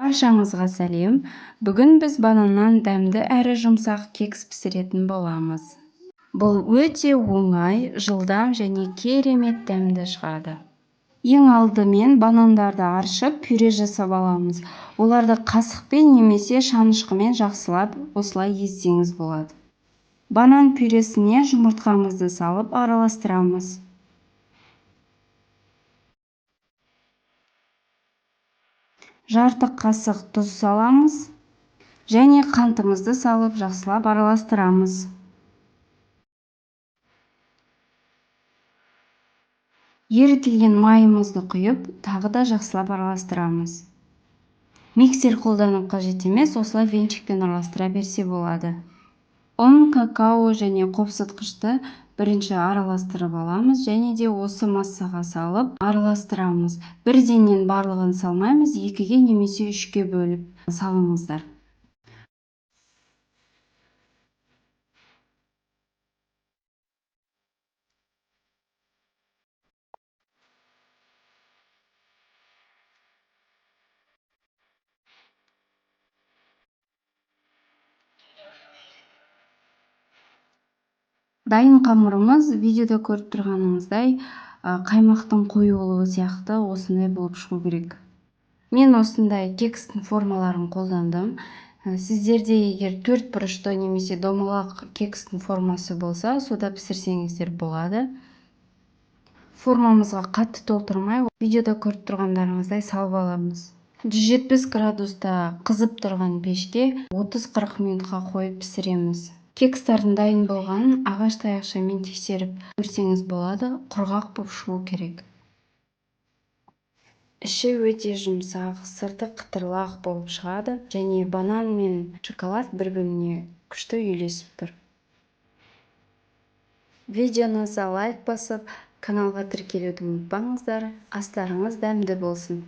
Баршаңызға сәлем. Бүгін біз бананнан дәмді әрі жұмсақ кекс пісіретін боламыз. Бұл өте оңай, жылдам және керемет дәмді шығады. Ең алдымен банандарды аршып, пюре жасап аламыз. Оларды қасықпен немесе шанышқымен жақсылап осылай езсеңіз болады. Банан пюресіне жұмыртқамызды салып араластырамыз. Жарты қасық тұз саламыз және қантымызды салып жақсылап араластырамыз. Ерітілген майымызды құйып, тағы да жақсылап араластырамыз. Миксер қолдану қажет емес, осылай венчикпен араластыра берсе болады. Ұн, какао және қопсытқышты бірінші араластырып аламыз және де осы массаға салып араластырамыз. Бірденнен барлығын салмаймыз, 2-ге немесе 3-ке бөліп салыңыздар. Дайын қамырымыз видеода көріп тұрғаныңыздай қаймақтың қою болуы сияқты осындай болып шығу керек. Мен осындай кекстің формаларын қолдандым. Сіздерде егер 4 бұрышты немесе домалақ кекстің формасы болса, сода пісірсеңіздер болады. Формамызға қатты толтырмай, видеода көріп тұрғандарыңыздай салып аламыз. 170 градуста қызып тұрған пеште 30-40 минутқа қойып пісіреміз. Кекстардың дайын болғанын ағаш таяқшамен тексеріп көрсеңіз болады, құрғақ болып шығу керек. Іші өте жұмсақ, сырты қытырлақ болып шығады және банан мен шоколад бір-біріне күшті үйлесіп тұр. Видеоңызға лайк басып, каналға тіркелуді ұмытпаңыздар. Астарыңыз дәмді болсын.